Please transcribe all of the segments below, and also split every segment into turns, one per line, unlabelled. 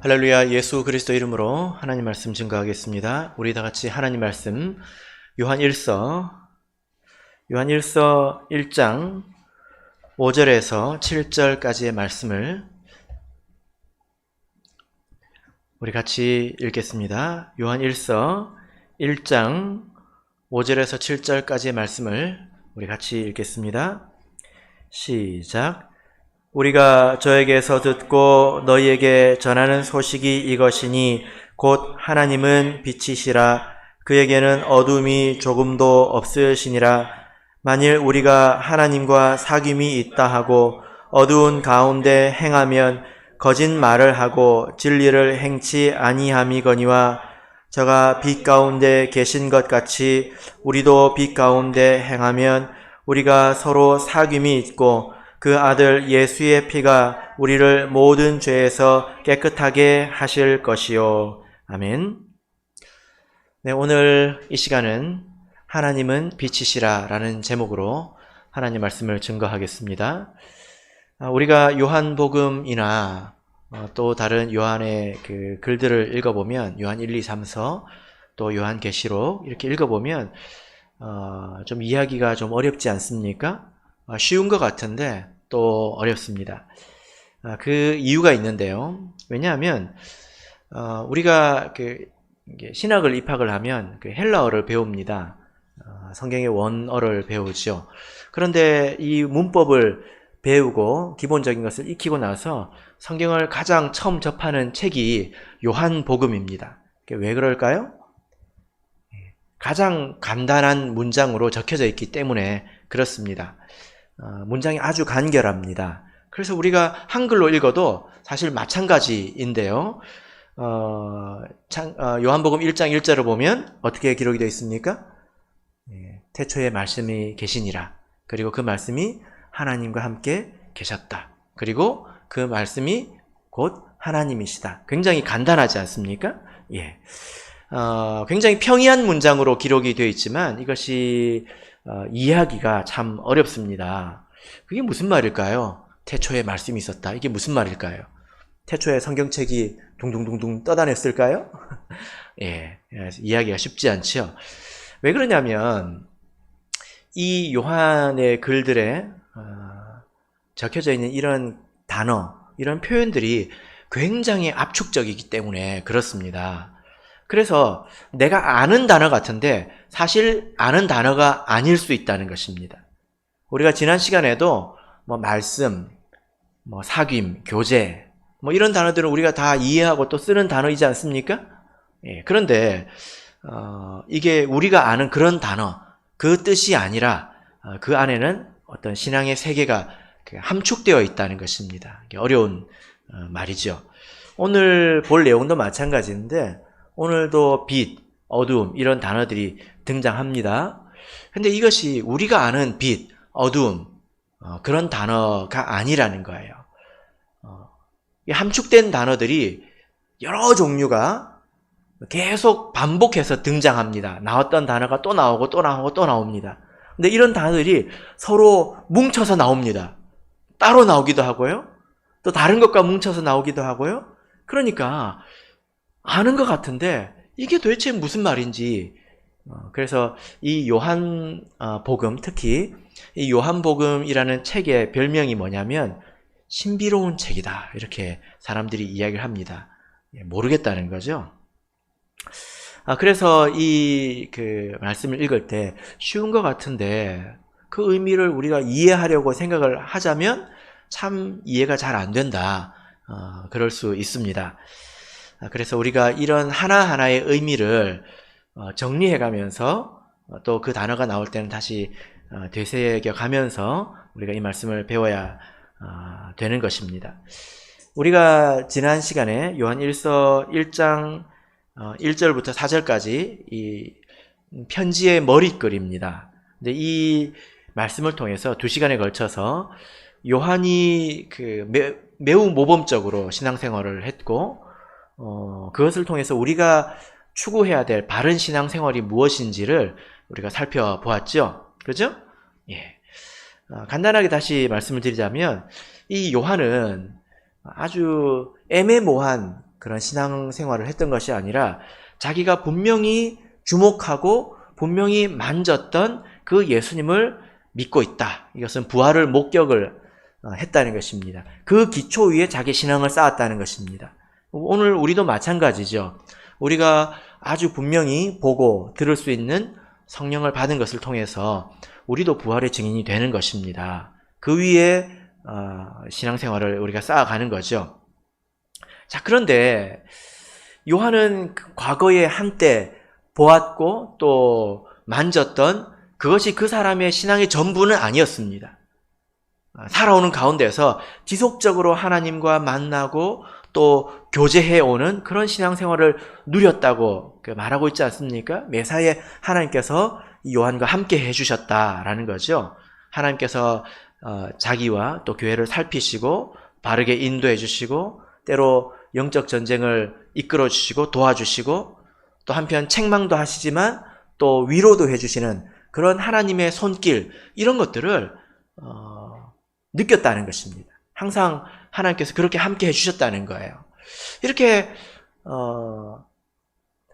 할렐루야. 예수 그리스도 이름으로 하나님 말씀 증거하겠습니다. 우리 다 같이 하나님 말씀 요한 1장 5절에서 7절까지의 말씀을 우리 같이 읽겠습니다. 요한 1장 5절에서 7절까지의 말씀을 우리 같이 읽겠습니다. 시작. 우리가 저에게서 듣고 너희에게 전하는 소식이 이것이니 곧 하나님은 빛이시라. 그에게는 어둠이 조금도 없으시니라. 만일 우리가 하나님과 사귐이 있다 하고 어두운 가운데 행하면 거짓말을 하고 진리를 행치 아니함이거니와 저가 빛 가운데 계신 것 같이 우리도 빛 가운데 행하면 우리가 서로 사귐이 있고 그 아들 예수의 피가 우리를 모든 죄에서 깨끗하게 하실 것이요. 아멘. 네, 오늘 이 시간은 하나님은 빛이시라 라는 제목으로 하나님 말씀을 증거하겠습니다. 우리가 요한복음이나 또 다른 요한의 그 글들을 읽어보면 요한 1, 2, 3서 또 요한계시록 이렇게 읽어보면 좀 이해하기가 좀 어렵지 않습니까? 쉬운 것 같은데 또 어렵습니다. 그 이유가 있는데요. 왜냐하면 우리가 신학을 입학을 하면 헬라어를 배웁니다. 성경의 원어를 배우죠. 그런데 이 문법을 배우고 기본적인 것을 익히고 나서 성경을 가장 처음 접하는 책이 요한복음입니다. 왜 그럴까요? 가장 간단한 문장으로 적혀져 있기 때문에 그렇습니다. 문장이 아주 간결합니다. 그래서 우리가 한글로 읽어도 사실 마찬가지인데요. 요한복음 1장 1절을 보면 어떻게 기록이 되어 있습니까? 태초에 말씀이 계시니라. 그리고 그 말씀이 하나님과 함께 계셨다. 그리고 그 말씀이 곧 하나님이시다. 굉장히 간단하지 않습니까? 예. 굉장히 평이한 문장으로 기록이 되어 있지만 이것이 이해하기가 참 어렵습니다. 그게 무슨 말일까요? 태초에 말씀이 있었다. 이게 무슨 말일까요? 태초에 성경책이 둥둥둥둥 떠다녔을까요? 예, 이해하기가 쉽지 않죠. 왜 그러냐면 이 요한의 글들에 적혀져 있는 이런 단어, 이런 표현들이 굉장히 압축적이기 때문에 그렇습니다. 그래서 내가 아는 단어 같은데 사실 아는 단어가 아닐 수 있다는 것입니다. 우리가 지난 시간에도 말씀, 사귐, 교제 이런 단어들은 우리가 다 이해하고 또 쓰는 단어이지 않습니까? 예, 그런데 이게 우리가 아는 그런 단어, 그 뜻이 아니라 그 안에는 어떤 신앙의 세계가 함축되어 있다는 것입니다. 어려운 말이죠. 오늘 볼 내용도 마찬가지인데 오늘도 빛, 어두움 이런 단어들이 등장합니다. 근데 이것이 우리가 아는 빛, 어두움 그런 단어가 아니라는 거예요. 함축된 단어들이 여러 종류가 계속 반복해서 등장합니다. 나왔던 단어가 또 나오고 또 나오고 또 나옵니다. 근데 이런 단어들이 서로 뭉쳐서 나옵니다. 따로 나오기도 하고요. 또 다른 것과 뭉쳐서 나오기도 하고요. 그러니까 아는 것 같은데 이게 도대체 무슨 말인지 그래서 이 요한복음 특히 이 요한복음이라는 책의 별명이 뭐냐면 신비로운 책이다 이렇게 사람들이 이야기를 합니다. 모르겠다는 거죠. 그래서 이 말씀을 읽을 때 쉬운 것 같은데 그 의미를 우리가 이해하려고 생각을 하자면 참 이해가 잘 안 된다. 그럴 수 있습니다. 그래서 우리가 이런 하나하나의 의미를 정리해가면서 또 그 단어가 나올 때는 다시 되새겨가면서 우리가 이 말씀을 배워야 되는 것입니다. 우리가 지난 시간에 요한 1장 1절부터 4절까지 이 편지의 머릿글입니다. 근데 이 말씀을 통해서 2시간에 걸쳐서 요한이 매우 모범적으로 신앙생활을 했고 그것을 통해서 우리가 추구해야 될 바른 신앙생활이 무엇인지를 우리가 살펴보았죠. 그렇죠? 예. 간단하게 다시 말씀을 드리자면 이 요한은 아주 애매모호한 그런 신앙생활을 했던 것이 아니라 자기가 분명히 주목하고 분명히 만졌던 그 예수님을 믿고 있다. 이것은 부활을 목격을 했다는 것입니다. 그 기초 위에 자기 신앙을 쌓았다는 것입니다. 오늘 우리도 마찬가지죠. 우리가 아주 분명히 보고 들을 수 있는 성령을 받은 것을 통해서 우리도 부활의 증인이 되는 것입니다. 그 위에 신앙생활을 우리가 쌓아가는 거죠. 자, 그런데 요한은 과거에 한때 보았고 또 만졌던 그것이 그 사람의 신앙의 전부는 아니었습니다. 살아오는 가운데서 지속적으로 하나님과 만나고 또 교제해오는 그런 신앙생활을 누렸다고 말하고 있지 않습니까? 매사에 하나님께서 요한과 함께 해주셨다라는 거죠. 하나님께서 자기와 또 교회를 살피시고 바르게 인도해 주시고 때로 영적 전쟁을 이끌어 주시고 도와주시고 또 한편 책망도 하시지만 또 위로도 해주시는 그런 하나님의 손길, 이런 것들을 느꼈다는 것입니다. 항상 하나님께서 그렇게 함께 해주셨다는 거예요. 이렇게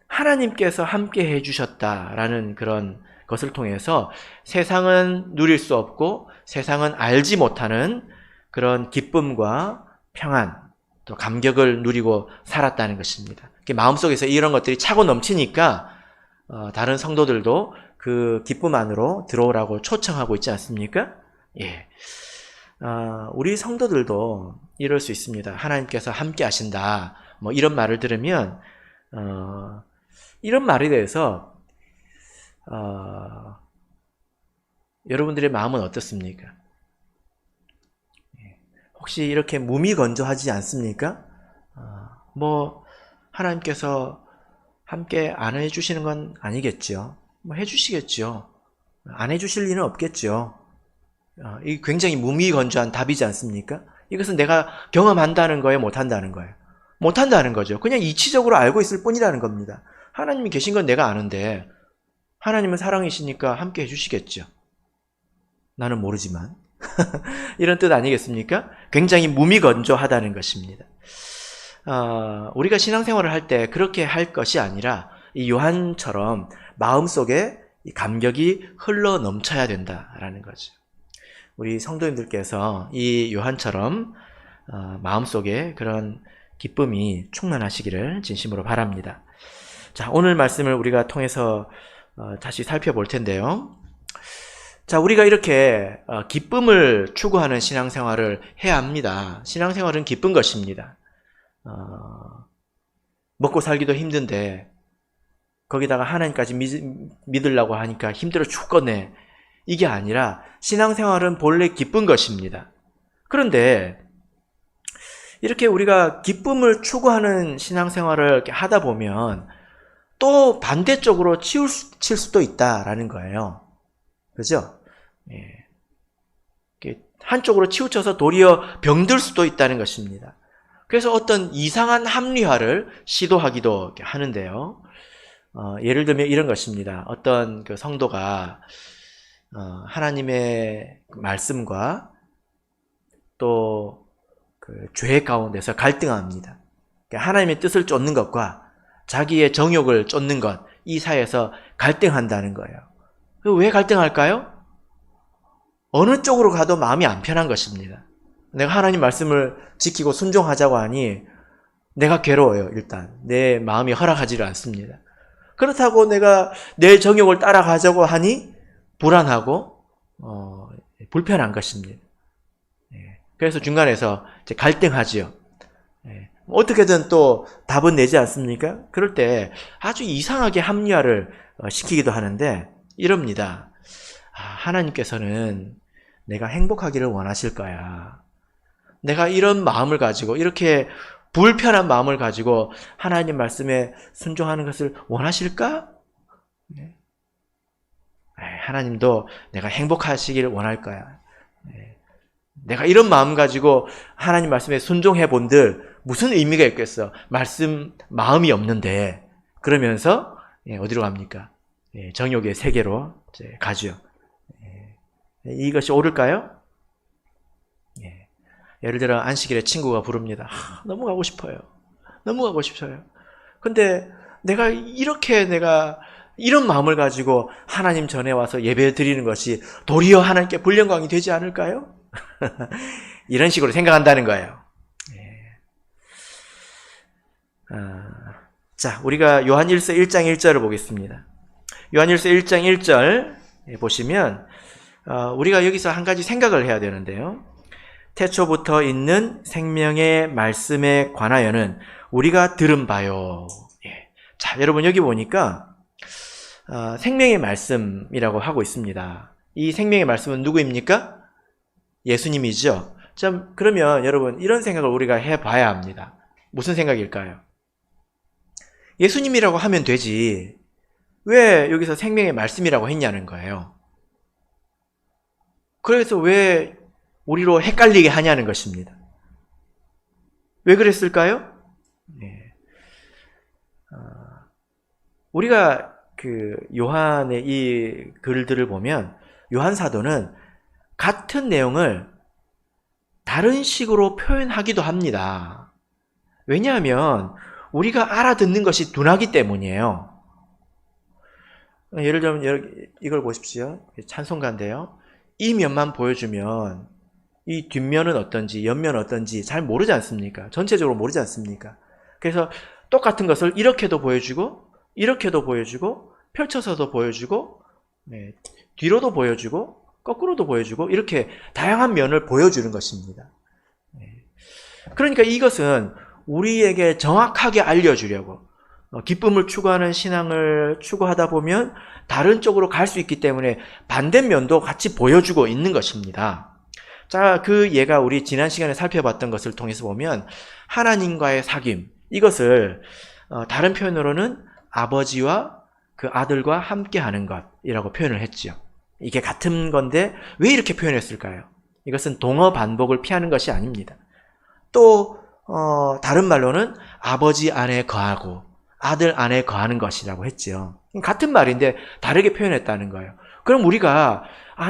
하나님께서 함께 해주셨다라는 그런 것을 통해서 세상은 누릴 수 없고 세상은 알지 못하는 그런 기쁨과 평안, 또 감격을 누리고 살았다는 것입니다. 마음속에서 이런 것들이 차고 넘치니까 다른 성도들도 그 기쁨 안으로 들어오라고 초청하고 있지 않습니까? 예. 우리 성도들도 이럴 수 있습니다. 하나님께서 함께 하신다. 뭐 이런 말을 들으면 이런 말에 대해서 여러분들의 마음은 어떻습니까? 혹시 이렇게 무미건조하지 않습니까? 뭐 하나님께서 함께 안 해주시는 건 아니겠죠. 뭐 해주시겠죠. 안 해주실 리는 없겠죠. 이 굉장히 무미건조한 답이지 않습니까? 이것은 내가 경험한다는 거예요, 못한다는 거예요? 못한다는 거죠. 그냥 이치적으로 알고 있을 뿐이라는 겁니다. 하나님이 계신 건 내가 아는데 하나님은 사랑이시니까 함께 해주시겠죠. 나는 모르지만. 이런 뜻 아니겠습니까? 굉장히 무미건조하다는 것입니다. 우리가 신앙생활을 할 때 그렇게 할 것이 아니라 이 요한처럼 마음속에 이 감격이 흘러 넘쳐야 된다라는 거죠. 우리 성도님들께서 이 요한처럼 마음속에 그런 기쁨이 충만하시기를 진심으로 바랍니다. 자, 오늘 말씀을 우리가 통해서 다시 살펴볼 텐데요. 자, 우리가 이렇게 기쁨을 추구하는 신앙생활을 해야 합니다. 신앙생활은 기쁜 것입니다. 먹고 살기도 힘든데 거기다가 하나님까지 믿으려고 하니까 힘들어 죽겠네. 이게 아니라 신앙생활은 본래 기쁜 것입니다. 그런데 이렇게 우리가 기쁨을 추구하는 신앙생활을 이렇게 하다 보면 또 반대쪽으로 칠 수도 있다라는 거예요. 그죠? 예. 한쪽으로 치우쳐서 도리어 병들 수도 있다는 것입니다. 그래서 어떤 이상한 합리화를 시도하기도 하는데요. 예를 들면 이런 것입니다. 어떤 그 성도가 하나님의 말씀과 또 그 죄 가운데서 갈등합니다. 하나님의 뜻을 쫓는 것과 자기의 정욕을 쫓는 것, 이 사이에서 갈등한다는 거예요. 왜 갈등할까요? 어느 쪽으로 가도 마음이 안 편한 것입니다. 내가 하나님 말씀을 지키고 순종하자고 하니 내가 괴로워요. 일단 내 마음이 허락하지를 않습니다. 그렇다고 내가 내 정욕을 따라가자고 하니 불안하고 불편한 것입니다. 그래서 중간에서 이제 갈등하지요. 어떻게든 또 답은 내지 않습니까? 그럴 때 아주 이상하게 합리화를 시키기도 하는데 이럽니다. 하나님께서는 내가 행복하기를 원하실 거야. 내가 이런 마음을 가지고 이렇게 불편한 마음을 가지고 하나님 말씀에 순종하는 것을 원하실까? 하나님도 내가 행복하시기를 원할 거야. 내가 이런 마음 가지고 하나님 말씀에 순종해 본들 무슨 의미가 있겠어? 마음이 없는데. 그러면서 어디로 갑니까? 정욕의 세계로 가죠. 이것이 옳을까요? 예를 들어 안식일에 친구가 부릅니다. 너무 가고 싶어요. 너무 가고 싶어요. 근데 내가 이런 마음을 가지고 하나님 전에 와서 예배 드리는 것이 도리어 하나님께 불영광이 되지 않을까요? 이런 식으로 생각한다는 거예요. 자, 우리가 요한일서 1장 1절을 보겠습니다. 요한일서 1장 1절 보시면 우리가 여기서 한 가지 생각을 해야 되는데요. 태초부터 있는 생명의 말씀에 관하여는 우리가 들은 바요. 자, 여러분 여기 보니까 생명의 말씀이라고 하고 있습니다. 이 생명의 말씀은 누구입니까? 예수님이죠. 자, 그러면 여러분 이런 생각을 우리가 해봐야 합니다. 무슨 생각일까요? 예수님이라고 하면 되지 왜 여기서 생명의 말씀이라고 했냐는 거예요. 그래서 왜 우리로 헷갈리게 하냐는 것입니다. 왜 그랬을까요? 우리가 그 요한의 이 글들을 보면 요한 사도는 같은 내용을 다른 식으로 표현하기도 합니다. 왜냐하면 우리가 알아듣는 것이 둔하기 때문이에요. 예를 들면 이걸 보십시오. 찬송가인데요. 이 면만 보여주면 이 뒷면은 어떤지 옆면은 어떤지 잘 모르지 않습니까? 전체적으로 모르지 않습니까? 그래서 똑같은 것을 이렇게도 보여주고 이렇게도 보여주고 펼쳐서도 보여주고 뒤로도 보여주고 거꾸로도 보여주고 이렇게 다양한 면을 보여주는 것입니다. 그러니까 이것은 우리에게 정확하게 알려주려고 기쁨을 추구하는 신앙을 추구하다 보면 다른 쪽으로 갈 수 있기 때문에 반대면도 같이 보여주고 있는 것입니다. 자, 그 예가 우리 지난 시간에 살펴봤던 것을 통해서 보면 하나님과의 사귐, 이것을 다른 표현으로는 아버지와 그 아들과 함께하는 것이라고 표현을 했죠. 이게 같은 건데 왜 이렇게 표현했을까요? 이것은 동어 반복을 피하는 것이 아닙니다. 또 다른 말로는 아버지 안에 거하고 아들 안에 거하는 것이라고 했죠. 같은 말인데 다르게 표현했다는 거예요. 그럼 우리가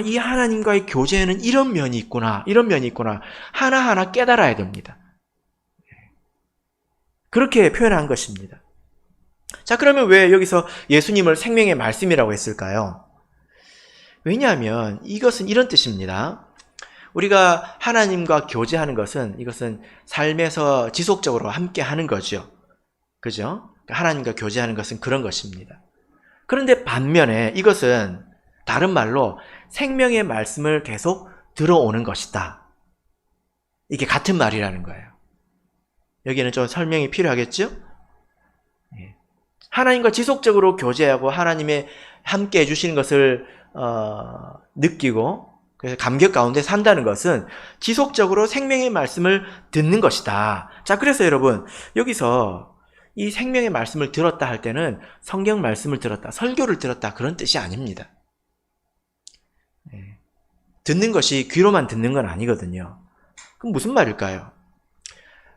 이 하나님과의 교제에는 이런 면이 있구나, 이런 면이 있구나 하나하나 깨달아야 됩니다. 그렇게 표현한 것입니다. 자, 그러면 왜 여기서 예수님을 생명의 말씀이라고 했을까요? 왜냐하면 이것은 이런 뜻입니다. 우리가 하나님과 교제하는 것은 이것은 삶에서 지속적으로 함께 하는 거죠. 그죠? 하나님과 교제하는 것은 그런 것입니다. 그런데 반면에 이것은 다른 말로 생명의 말씀을 계속 들어오는 것이다. 이게 같은 말이라는 거예요. 여기는 좀 설명이 필요하겠죠? 하나님과 지속적으로 교제하고 하나님의 함께 해주시는 것을 느끼고 그래서 감격 가운데 산다는 것은 지속적으로 생명의 말씀을 듣는 것이다. 자, 그래서 여러분 여기서 이 생명의 말씀을 들었다 할 때는 성경 말씀을 들었다, 설교를 들었다 그런 뜻이 아닙니다. 듣는 것이 귀로만 듣는 건 아니거든요. 그럼 무슨 말일까요?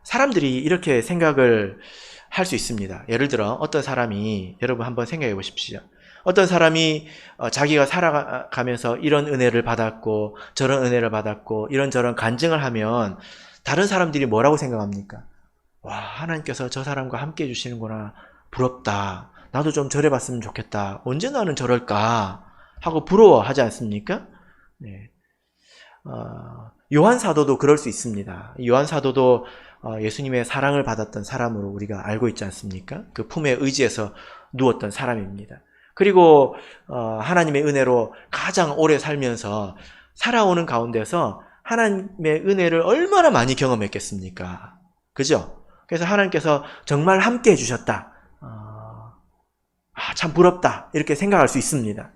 사람들이 이렇게 생각을 할 수 있습니다. 예를 들어 어떤 사람이, 여러분 한번 생각해 보십시오. 어떤 사람이 자기가 살아가면서 이런 은혜를 받았고 저런 은혜를 받았고 이런저런 간증을 하면 다른 사람들이 뭐라고 생각합니까? 와, 하나님께서 저 사람과 함께 해주시는구나, 부럽다, 나도 좀 저래봤으면 좋겠다, 언제 나는 저럴까 하고 부러워하지 않습니까? 네. 요한 사도도 그럴 수 있습니다. 요한 사도도 예수님의 사랑을 받았던 사람으로 우리가 알고 있지 않습니까? 그 품에 의지해서 누웠던 사람입니다. 그리고 하나님의 은혜로 가장 오래 살면서 살아오는 가운데서 하나님의 은혜를 얼마나 많이 경험했겠습니까? 그죠? 그래서 하나님께서 정말 함께 해주셨다, 참 부럽다 이렇게 생각할 수 있습니다.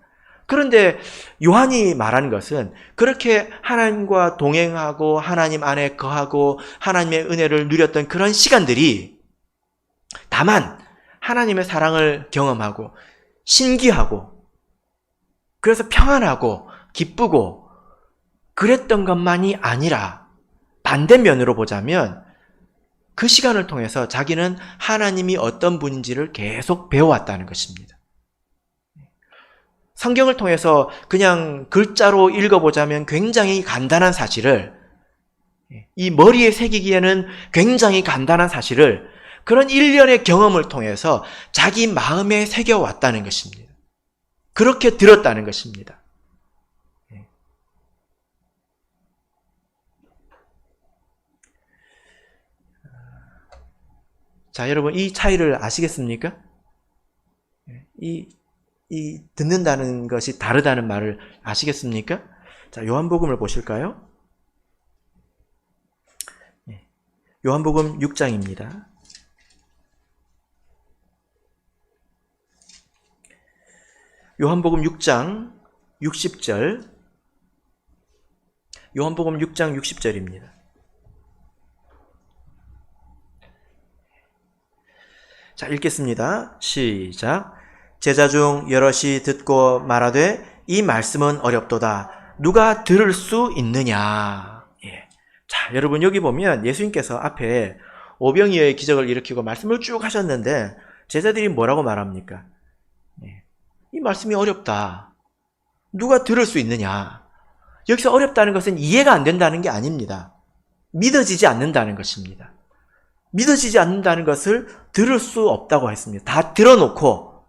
그런데 요한이 말하는 것은 그렇게 하나님과 동행하고 하나님 안에 거하고 하나님의 은혜를 누렸던 그런 시간들이 다만 하나님의 사랑을 경험하고 신기하고 그래서 평안하고 기쁘고 그랬던 것만이 아니라 반대면으로 보자면 그 시간을 통해서 자기는 하나님이 어떤 분인지를 계속 배워왔다는 것입니다. 성경을 통해서 그냥 글자로 읽어보자면 굉장히 간단한 사실을, 이 머리에 새기기에는 굉장히 간단한 사실을 그런 일련의 경험을 통해서 자기 마음에 새겨왔다는 것입니다. 그렇게 들었다는 것입니다. 자, 여러분, 이 차이를 아시겠습니까? 이 듣는다는 것이 다르다는 말을 아시겠습니까? 자, 요한복음을 보실까요? 요한복음 6장입니다. 요한복음 6장 60절. 요한복음 6장 60절입니다. 자, 읽겠습니다. 시작. 제자 중 여럿이 듣고 말하되 이 말씀은 어렵도다. 누가 들을 수 있느냐. 예. 자, 여러분 여기 보면 예수님께서 앞에 오병이어의 기적을 일으키고 말씀을 쭉 하셨는데 제자들이 뭐라고 말합니까? 예. 이 말씀이 어렵다. 누가 들을 수 있느냐. 여기서 어렵다는 것은 이해가 안 된다는 게 아닙니다. 믿어지지 않는다는 것입니다. 믿어지지 않는다는 것을 들을 수 없다고 했습니다. 다 들어놓고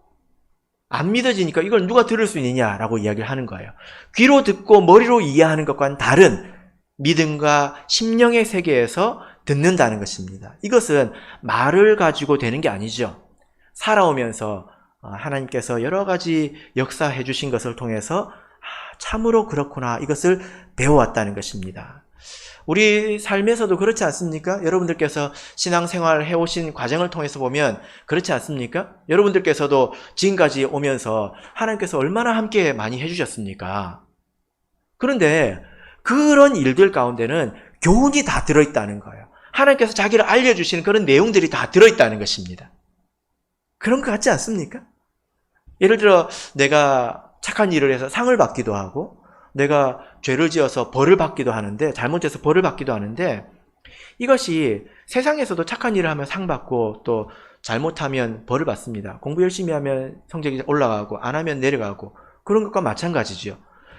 안 믿어지니까 이걸 누가 들을 수 있느냐라고 이야기를 하는 거예요. 귀로 듣고 머리로 이해하는 것과는 다른 믿음과 심령의 세계에서 듣는다는 것입니다. 이것은 말을 가지고 되는 게 아니죠. 살아오면서 하나님께서 여러 가지 역사해 주신 것을 통해서 참으로 그렇구나 이것을 배워왔다는 것입니다. 우리 삶에서도 그렇지 않습니까? 여러분들께서 신앙생활을 해오신 과정을 통해서 보면 그렇지 않습니까? 여러분들께서도 지금까지 오면서 하나님께서 얼마나 함께 많이 해주셨습니까? 그런데 그런 일들 가운데는 교훈이 다 들어있다는 거예요. 하나님께서 자기를 알려주시는 그런 내용들이 다 들어있다는 것입니다. 그런 것 같지 않습니까? 예를 들어 내가 착한 일을 해서 상을 받기도 하고 내가 죄를 지어서 벌을 받기도 하는데 잘못해서 벌을 받기도 하는데 이것이 세상에서도 착한 일을 하면 상 받고 또 잘못하면 벌을 받습니다. 공부 열심히 하면 성적이 올라가고 안 하면 내려가고 그런 것과 마찬가지죠.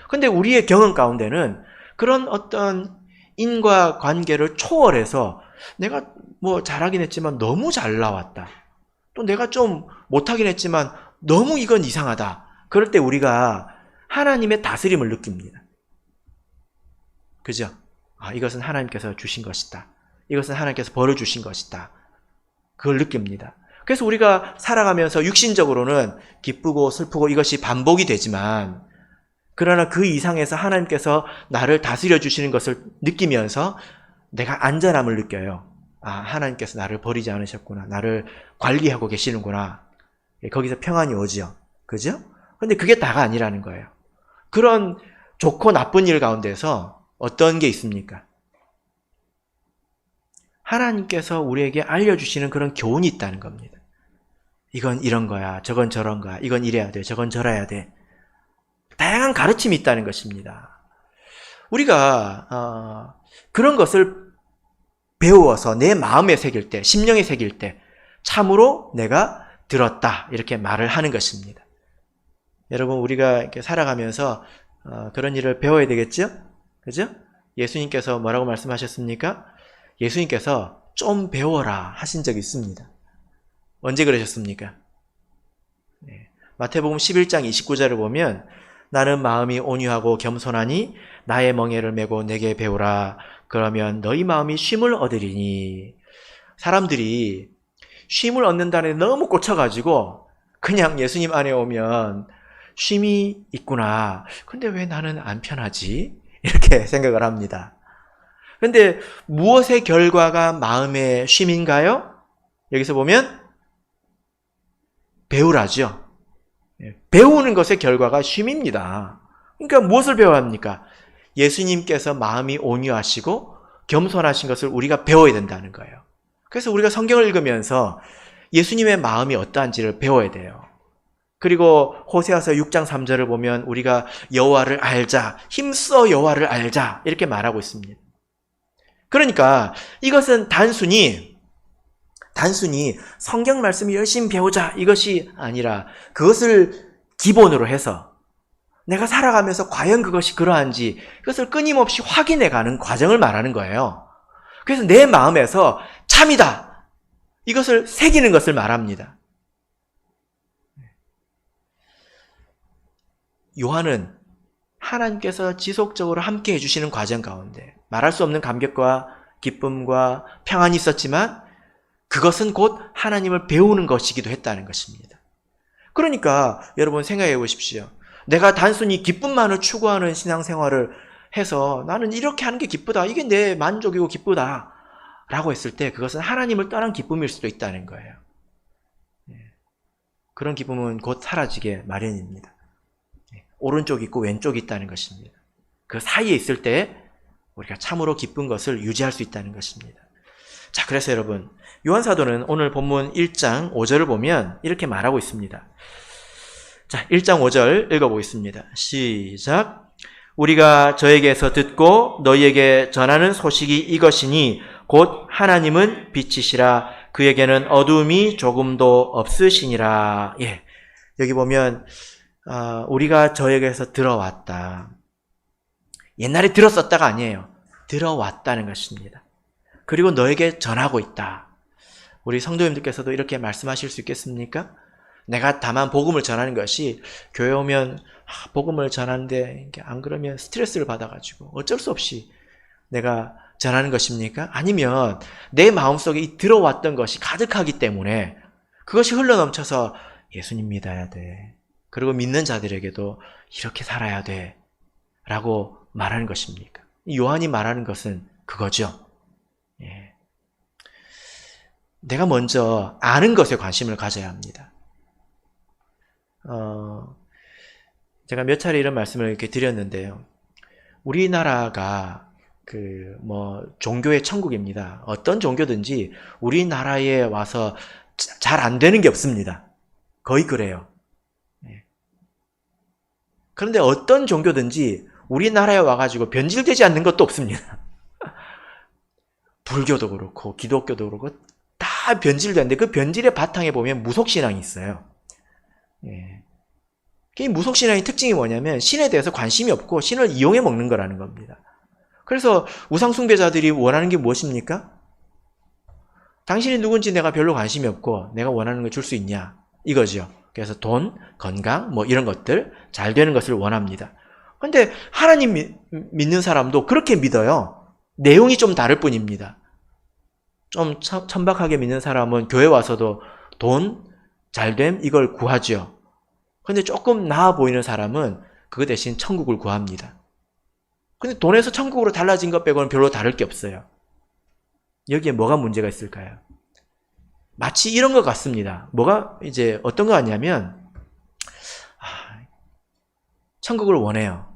근데 우리의 경험 가운데는 그런 어떤 인과관계를 초월해서 내가 뭐 잘하긴 했지만 너무 잘 나왔다. 또 내가 좀 못하긴 했지만 너무 이건 이상하다. 그럴 때 우리가 하나님의 다스림을 느낍니다. 그죠? 이것은 하나님께서 주신 것이다. 이것은 하나님께서 벌을 주신 것이다. 그걸 느낍니다. 그래서 우리가 살아가면서 육신적으로는 기쁘고 슬프고 이것이 반복이 되지만 그러나 그 이상에서 하나님께서 나를 다스려 주시는 것을 느끼면서 내가 안전함을 느껴요. 하나님께서 나를 버리지 않으셨구나. 나를 관리하고 계시는구나. 거기서 평안이 오죠. 그죠? 근데 그게 다가 아니라는 거예요. 그런 좋고 나쁜 일 가운데서 어떤 게 있습니까? 하나님께서 우리에게 알려주시는 그런 교훈이 있다는 겁니다. 이건 이런 거야. 저건 저런 거야. 이건 이래야 돼. 저건 저래야 돼. 다양한 가르침이 있다는 것입니다. 우리가 그런 것을 배워서 내 마음에 새길 때, 심령에 새길 때 참으로 내가 들었다. 이렇게 말을 하는 것입니다. 여러분 우리가 이렇게 살아가면서 그런 일을 배워야 되겠죠? 그죠? 예수님께서 뭐라고 말씀하셨습니까? 예수님께서 좀 배워라 하신 적이 있습니다. 언제 그러셨습니까? 마태복음 11장 29절을 보면 나는 마음이 온유하고 겸손하니 나의 멍에를 메고 내게 배우라. 그러면 너희 마음이 쉼을 얻으리니. 사람들이 쉼을 얻는다는 데 너무 꽂혀가지고 그냥 예수님 안에 오면 쉼이 있구나. 근데 왜 나는 안 편하지? 이렇게 생각을 합니다. 근데 무엇의 결과가 마음의 쉼인가요? 여기서 보면 배우라죠. 배우는 것의 결과가 쉼입니다. 그러니까 무엇을 배워야 합니까? 예수님께서 마음이 온유하시고 겸손하신 것을 우리가 배워야 된다는 거예요. 그래서 우리가 성경을 읽으면서 예수님의 마음이 어떠한지를 배워야 돼요. 그리고 호세아서 6장 3절을 보면 우리가 여호와를 알자, 힘써 여호와를 알자 이렇게 말하고 있습니다. 그러니까 이것은 단순히 성경 말씀을 열심히 배우자 이것이 아니라 그것을 기본으로 해서 내가 살아가면서 과연 그것이 그러한지 그것을 끊임없이 확인해가는 과정을 말하는 거예요. 그래서 내 마음에서 참이다. 이것을 새기는 것을 말합니다. 요한은 하나님께서 지속적으로 함께 해주시는 과정 가운데 말할 수 없는 감격과 기쁨과 평안이 있었지만 그것은 곧 하나님을 배우는 것이기도 했다는 것입니다. 그러니까 여러분 생각해 보십시오. 내가 단순히 기쁨만을 추구하는 신앙생활을 해서 나는 이렇게 하는 게 기쁘다. 이게 내 만족이고 기쁘다. 라고 했을 때 그것은 하나님을 떠난 기쁨일 수도 있다는 거예요. 그런 기쁨은 곧 사라지게 마련입니다. 오른쪽이 있고 왼쪽이 있다는 것입니다. 그 사이에 있을 때 우리가 참으로 기쁜 것을 유지할 수 있다는 것입니다. 자, 그래서 여러분, 요한사도는 오늘 본문 1장 5절을 보면 이렇게 말하고 있습니다. 자, 1장 5절 읽어보겠습니다. 시작. 우리가 저에게서 듣고 너희에게 전하는 소식이 이것이니 곧 하나님은 빛이시라 그에게는 어둠이 조금도 없으시니라. 예, 여기 보면 우리가 저에게서 들어왔다. 옛날에 들었었다가 아니에요. 들어왔다는 것입니다. 그리고 너에게 전하고 있다. 우리 성도님들께서도 이렇게 말씀하실 수 있겠습니까? 내가 다만 복음을 전하는 것이 교회 오면 복음을 전하는데 안 그러면 스트레스를 받아가지고 어쩔 수 없이 내가 전하는 것입니까? 아니면 내 마음속에 이 들어왔던 것이 가득하기 때문에 그것이 흘러넘쳐서 예수님 믿어야 돼. 그리고 믿는 자들에게도 이렇게 살아야 돼. 라고 말하는 것입니까? 요한이 말하는 것은 그거죠. 예. 내가 먼저 아는 것에 관심을 가져야 합니다. 제가 몇 차례 이런 말씀을 이렇게 드렸는데요. 우리나라가 종교의 천국입니다. 어떤 종교든지 우리나라에 와서 잘 안 되는 게 없습니다. 거의 그래요. 그런데 어떤 종교든지 우리나라에 와가지고 변질되지 않는 것도 없습니다. 불교도 그렇고 기독교도 그렇고 다 변질되는데 그 변질의 바탕에 보면 무속신앙이 있어요. 예. 이 무속신앙의 특징이 뭐냐면 신에 대해서 관심이 없고 신을 이용해 먹는 거라는 겁니다. 그래서 우상숭배자들이 원하는 게 무엇입니까? 당신이 누군지 내가 별로 관심이 없고 내가 원하는 걸 줄 수 있냐 이거죠. 그래서 돈, 건강 이런 것들 잘 되는 것을 원합니다. 그런데 하나님 믿는 사람도 그렇게 믿어요. 내용이 좀 다를 뿐입니다. 좀 천박하게 믿는 사람은 교회 와서도 돈, 잘됨 이걸 구하죠. 그런데 조금 나아 보이는 사람은 그거 대신 천국을 구합니다. 근데 돈에서 천국으로 달라진 것 빼고는 별로 다를 게 없어요. 여기에 뭐가 문제가 있을까요? 마치 이런 것 같습니다. 어떤 거 같냐면, 천국을 원해요.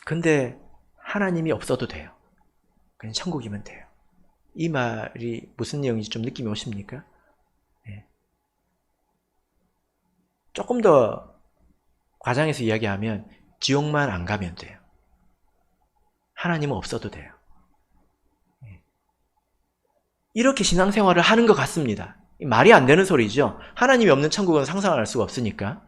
근데 하나님이 없어도 돼요. 그냥 천국이면 돼요. 이 말이 무슨 내용인지 좀 느낌이 오십니까? 네. 조금 더 과장해서 이야기하면 지옥만 안 가면 돼요. 하나님은 없어도 돼요. 이렇게 신앙생활을 하는 것 같습니다. 말이 안 되는 소리죠. 하나님이 없는 천국은 상상할 수가 없으니까.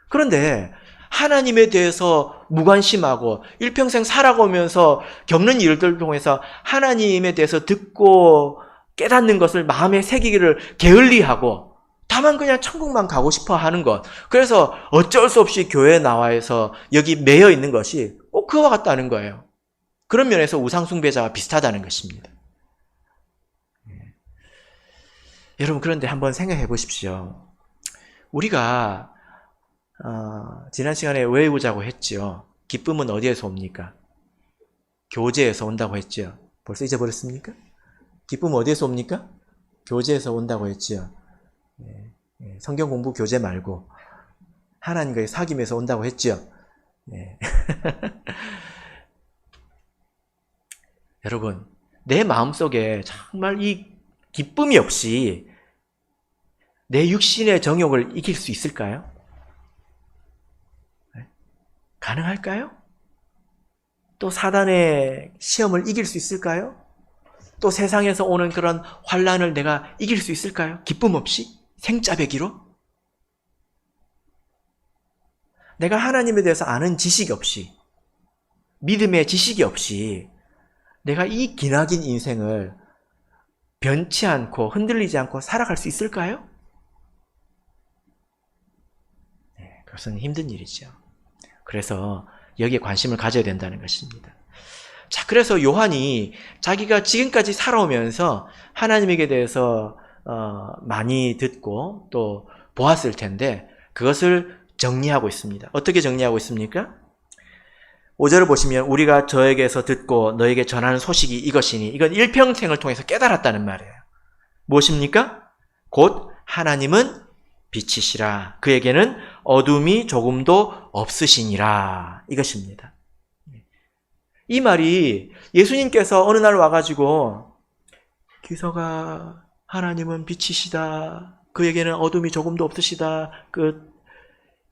그런데 하나님에 대해서 무관심하고 일평생 살아가면서 겪는 일들을 통해서 하나님에 대해서 듣고 깨닫는 것을 마음에 새기기를 게을리하고 다만 그냥 천국만 가고 싶어 하는 것. 그래서 어쩔 수 없이 교회에 나와서 여기 매여 있는 것이 꼭 그와 같다는 거예요. 그런 면에서 우상숭배자와 비슷하다는 것입니다. 여러분, 그런데 한번 생각해 보십시오. 우리가 지난 시간에 외우자고 했죠. 기쁨은 어디에서 옵니까? 교제에서 온다고 했죠. 벌써 잊어버렸습니까? 기쁨은 어디에서 옵니까? 교제에서 온다고 했죠. 성경 공부 교제 말고 하나님과의 사귐에서 온다고 했죠. 여러분, 내 마음속에 정말 이 기쁨이 없이 내 육신의 정욕을 이길 수 있을까요? 가능할까요? 또 사단의 시험을 이길 수 있을까요? 또 세상에서 오는 그런 환난을 내가 이길 수 있을까요? 기쁨 없이? 생짜배기로? 내가 하나님에 대해서 아는 지식이 없이, 믿음의 지식이 없이 내가 이 기나긴 인생을 변치 않고 흔들리지 않고 살아갈 수 있을까요? 네, 그것은 힘든 일이죠. 그래서 여기에 관심을 가져야 된다는 것입니다. 자, 그래서 요한이 자기가 지금까지 살아오면서 하나님에게 대해서 많이 듣고 또 보았을 텐데 그것을 정리하고 있습니다. 어떻게 정리하고 있습니까? 5절을 보시면 우리가 저에게서 듣고 너에게 전하는 소식이 이것이니 이건 일평생을 통해서 깨달았다는 말이에요. 무엇입니까? 곧 하나님은 빛이시라. 그에게는 어둠이 조금도 없으시니라. 이것입니다. 이 말이 예수님께서 어느 날 와가지고 기서가 하나님은 빛이시다. 그에게는 어둠이 조금도 없으시다.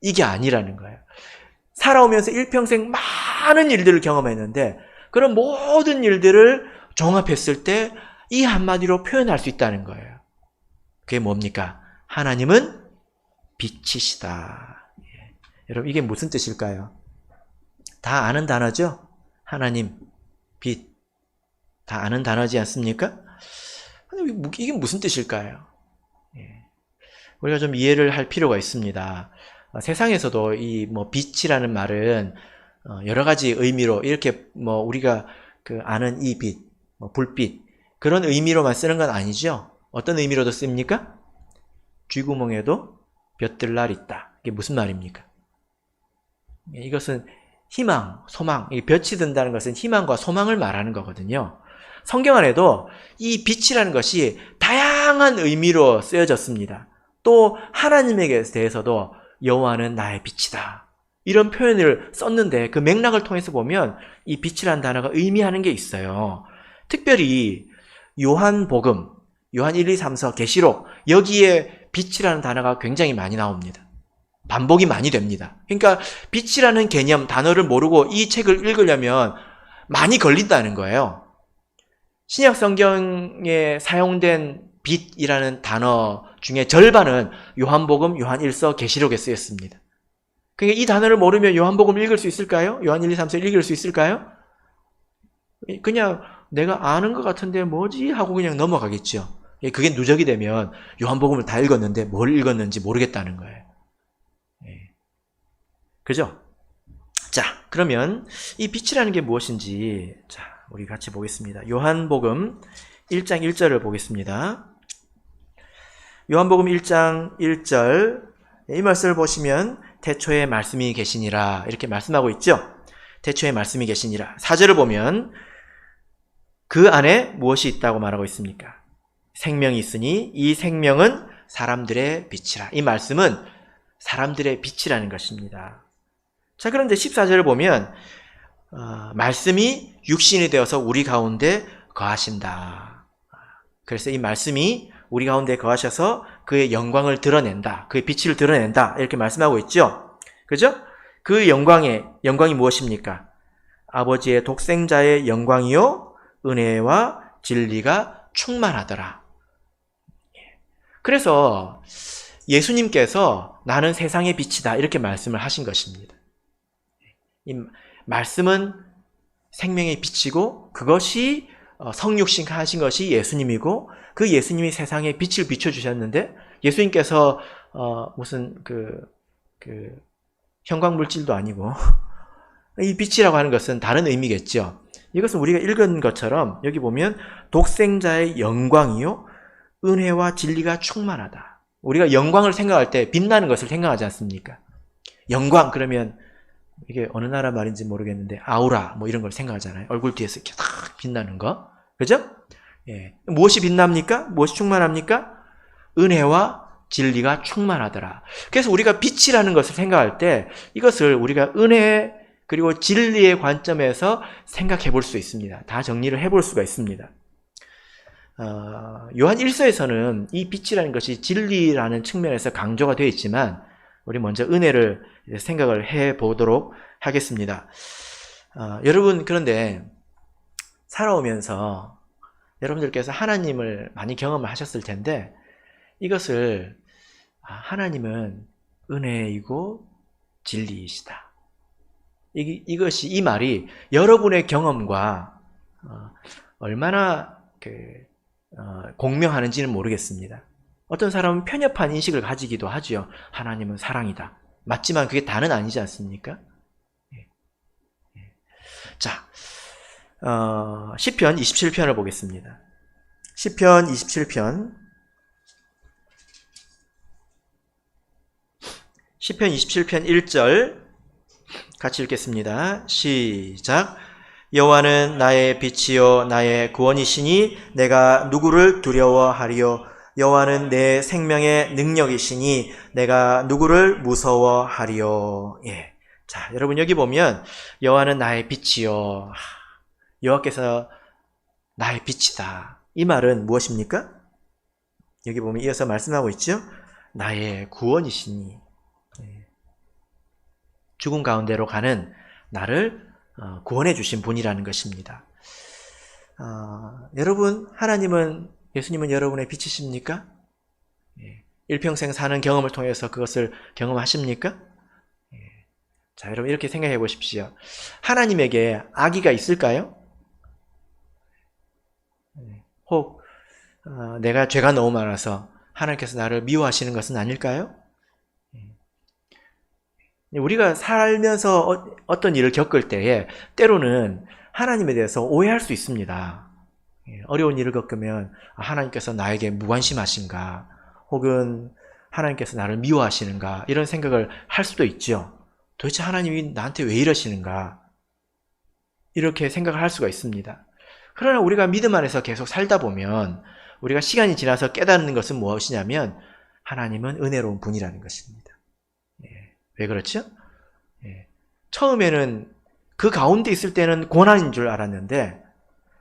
이게 아니라는 거예요. 살아오면서 일평생 많은 일들을 경험했는데 그런 모든 일들을 종합했을 때 이 한마디로 표현할 수 있다는 거예요. 그게 뭡니까? 하나님은 빛이시다. 예. 여러분 이게 무슨 뜻일까요? 다 아는 단어죠? 하나님, 빛. 다 아는 단어지 않습니까? 이게 무슨 뜻일까요? 예. 우리가 좀 이해를 할 필요가 있습니다. 세상에서도 이 빛이라는 말은 여러 가지 의미로 이렇게 우리가 아는 이 빛, 불빛 그런 의미로만 쓰는 건 아니죠. 어떤 의미로도 씁니까? 쥐구멍에도 볕들 날 있다. 이게 무슨 말입니까? 이것은 희망, 소망, 볕이 든다는 것은 희망과 소망을 말하는 거거든요. 성경 안에도 이 빛이라는 것이 다양한 의미로 쓰여졌습니다. 또 하나님에게 대해서도 여호와는 나의 빛이다. 이런 표현을 썼는데 그 맥락을 통해서 보면 이 빛이라는 단어가 의미하는 게 있어요. 특별히 요한복음, 요한 1, 2, 3, 4, 계시록 여기에 빛이라는 단어가 굉장히 많이 나옵니다. 반복이 많이 됩니다. 그러니까 빛이라는 개념, 단어를 모르고 이 책을 읽으려면 많이 걸린다는 거예요. 신약 성경에 사용된 빛이라는 단어 중에 절반은 요한복음, 요한 1서, 계시록에 쓰였습니다. 그러니까 이 단어를 모르면 요한복음을 읽을 수 있을까요? 요한 1, 2, 3서 읽을 수 있을까요? 그냥 내가 아는 것 같은데 뭐지? 하고 그냥 넘어가겠죠. 그게 누적이 되면 요한복음을 다 읽었는데 뭘 읽었는지 모르겠다는 거예요. 그죠? 자, 그러면 이 빛이라는 게 무엇인지 자, 우리 같이 보겠습니다. 요한복음 1장 1절을 보겠습니다. 요한복음 1장 1절 이 말씀을 보시면 태초에 말씀이 계시니라 이렇게 말씀하고 있죠. 태초에 말씀이 계시니라. 4절을 보면 그 안에 무엇이 있다고 말하고 있습니까? 생명이 있으니 이 생명은 사람들의 빛이라. 이 말씀은 사람들의 빛이라는 것입니다. 자, 그런데 14절을 보면 말씀이 육신이 되어서 우리 가운데 거하신다. 그래서 이 말씀이 우리 가운데 거하셔서 그의 영광을 드러낸다. 그의 빛을 드러낸다. 이렇게 말씀하고 있죠. 그죠? 그 영광이 무엇입니까? 아버지의 독생자의 영광이요 은혜와 진리가 충만하더라. 그래서 예수님께서 나는 세상의 빛이다 이렇게 말씀을 하신 것입니다. 이 말씀은 생명의 빛이고 그것이 성육신 하신 것이 예수님이고 그 예수님이 세상에 빛을 비춰주셨는데 예수님께서 무슨 형광물질도 아니고 이 빛이라고 하는 것은 다른 의미겠죠. 이것은 우리가 읽은 것처럼 여기 보면 독생자의 영광이요 은혜와 진리가 충만하다. 우리가 영광을 생각할 때 빛나는 것을 생각하지 않습니까? 영광 그러면 이게 어느 나라 말인지 모르겠는데 아우라 이런 걸 생각하잖아요. 얼굴 뒤에서 이렇게 탁 빛나는 거. 그죠? 예. 무엇이 빛납니까? 무엇이 충만합니까? 은혜와 진리가 충만하더라. 그래서 우리가 빛이라는 것을 생각할 때 이것을 우리가 은혜 그리고 진리의 관점에서 생각해 볼 수 있습니다. 다 정리를 해볼 수가 있습니다. 요한 1서에서는 이 빛이라는 것이 진리라는 측면에서 강조가 되어 있지만 우리 먼저 은혜를 생각을 해 보도록 하겠습니다. 여러분 그런데 살아오면서 여러분들께서 하나님을 많이 경험을 하셨을 텐데 이것을 하나님은 은혜이고 진리이시다. 이것이 이 말이 여러분의 경험과 얼마나 공명하는지는 모르겠습니다. 어떤 사람은 편협한 인식을 가지기도 하지요. 하나님은 사랑이다. 맞지만 그게 다는 아니지 않습니까? 자, 시편 27편을 보겠습니다. 시편 27편. 시편 27편 1절 같이 읽겠습니다. 시작. 여호와는 나의 빛이요 나의 구원이시니 내가 누구를 두려워하리요. 여호와는 내 생명의 능력이시니 내가 누구를 무서워하리요. 예. 자, 여러분 여기 보면 여호와는 나의 빛이요. 여호와께서 나의 빛이다. 이 말은 무엇입니까? 여기 보면 이어서 말씀하고 있죠. 나의 구원이시니. 죽음 가운데로 가는 나를 구원해 주신 분이라는 것입니다. 여러분, 하나님은, 예수님은 여러분의 빛이십니까? 일평생 사는 경험을 통해서 그것을 경험하십니까? 자, 여러분 이렇게 생각해 보십시오. 하나님에게 악의가 있을까요? 혹 내가 죄가 너무 많아서 하나님께서 나를 미워하시는 것은 아닐까요? 우리가 살면서 어떤 일을 겪을 때에 때로는 하나님에 대해서 오해할 수 있습니다. 어려운 일을 겪으면 하나님께서 나에게 무관심하신가, 혹은 하나님께서 나를 미워하시는가, 이런 생각을 할 수도 있죠. 도대체 하나님이 나한테 왜 이러시는가, 이렇게 생각을 할 수가 있습니다. 그러나 우리가 믿음 안에서 계속 살다 보면 우리가 시간이 지나서 깨닫는 것은 무엇이냐면 하나님은 은혜로운 분이라는 것입니다. 왜 그렇죠? 처음에는 그 가운데 있을 때는 고난인 줄 알았는데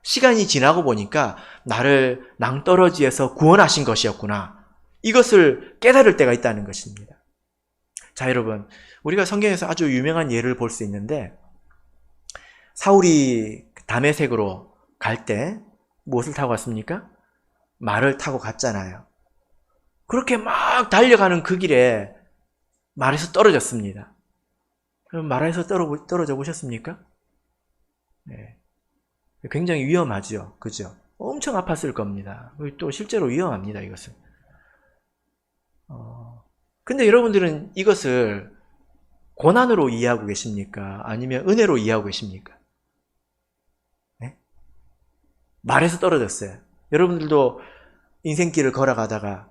시간이 지나고 보니까 나를 낭떠러지에서 구원하신 것이었구나, 이것을 깨달을 때가 있다는 것입니다. 자, 여러분, 우리가 성경에서 아주 유명한 예를 볼 수 있는데, 사울이 다메섹으로 갈 때 무엇을 타고 갔습니까? 말을 타고 갔잖아요. 그렇게 막 달려가는 그 길에 말에서 떨어졌습니다. 그럼 말에서 떨어져 보셨습니까? 네. 굉장히 위험하죠. 그죠? 엄청 아팠을 겁니다. 또 실제로 위험합니다, 이것은. 근데 여러분들은 이것을 고난으로 이해하고 계십니까? 아니면 은혜로 이해하고 계십니까? 네? 말에서 떨어졌어요. 여러분들도 인생길을 걸어가다가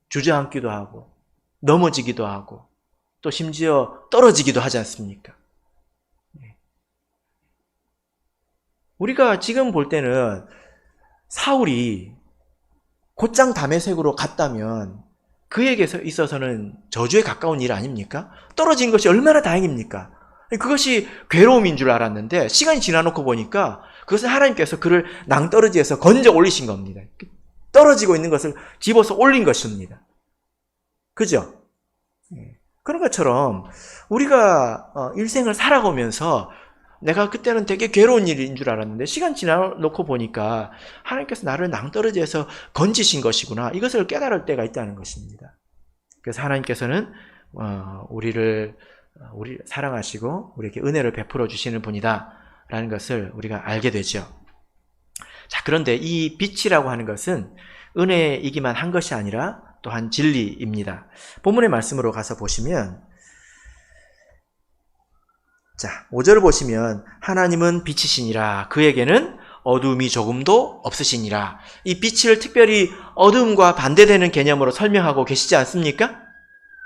주저앉기도 하고 넘어지기도 하고 또 심지어 떨어지기도 하지 않습니까? 우리가 지금 볼 때는 사울이 곧장 다메섹으로 갔다면 그에게 있어서는 저주에 가까운 일 아닙니까? 떨어진 것이 얼마나 다행입니까? 그것이 괴로움인 줄 알았는데 시간이 지나놓고 보니까 그것은 하나님께서 그를 낭떠러지에서 건져 올리신 겁니다. 떨어지고 있는 것을 집어서 올린 것입니다. 그죠? 그런 것처럼 우리가 일생을 살아가면서 내가 그때는 되게 괴로운 일인 줄 알았는데 시간 지나놓고 보니까 하나님께서 나를 낭떠러지에서 건지신 것이구나, 이것을 깨달을 때가 있다는 것입니다. 그래서 하나님께서는 우리를 사랑하시고 우리에게 은혜를 베풀어 주시는 분이다 라는 것을 우리가 알게 되죠. 자, 그런데 이 빛이라고 하는 것은 은혜이기만 한 것이 아니라 또한 진리입니다. 본문의 말씀으로 가서 보시면, 자, 5절을 보시면 하나님은 빛이시니라 그에게는 어두움이 조금도 없으시니라. 이 빛을 특별히 어두움과 반대되는 개념으로 설명하고 계시지 않습니까?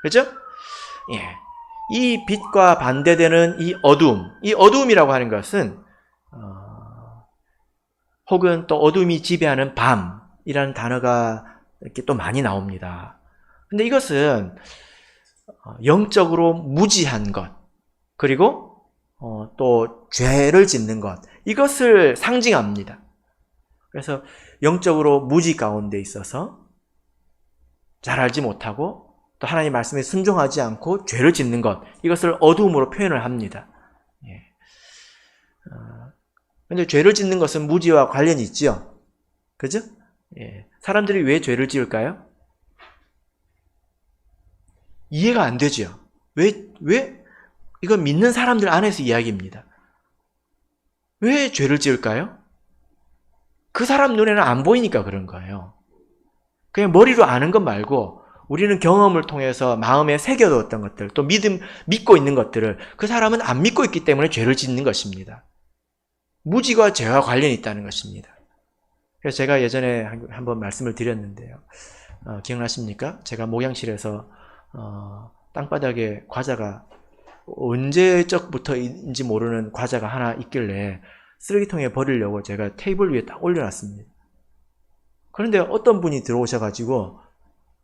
그렇죠? 예. 이 빛과 반대되는 이 어두움이라고 하는 것은 혹은 또 어둠이 지배하는 밤이라는 단어가 이렇게 또 많이 나옵니다. 근데 이것은 영적으로 무지한 것, 그리고 또 죄를 짓는 것, 이것을 상징합니다. 그래서 영적으로 무지 가운데 있어서 잘 알지 못하고 또 하나님 말씀에 순종하지 않고 죄를 짓는 것, 이것을 어두움으로 표현을 합니다. 그런데 죄를 짓는 것은 무지와 관련이 있죠. 그죠? 예. 사람들이 왜 죄를 지을까요? 이해가 안 되죠. 왜? 이건 믿는 사람들 안에서 이야기입니다. 왜 죄를 지을까요? 그 사람 눈에는 안 보이니까 그런 거예요. 그냥 머리로 아는 것 말고 우리는 경험을 통해서 마음에 새겨두었던 것들, 또 믿고 있는 것들을 그 사람은 안 믿고 있기 때문에 죄를 짓는 것입니다. 무지가 죄와 관련이 있다는 것입니다. 그래서 제가 예전에 한번 말씀을 드렸는데요. 기억나십니까? 제가 목양실에서 땅바닥에 과자가 언제적부터인지 모르는 과자가 하나 있길래 쓰레기통에 버리려고 제가 테이블 위에 딱 올려놨습니다. 그런데 어떤 분이 들어오셔가지고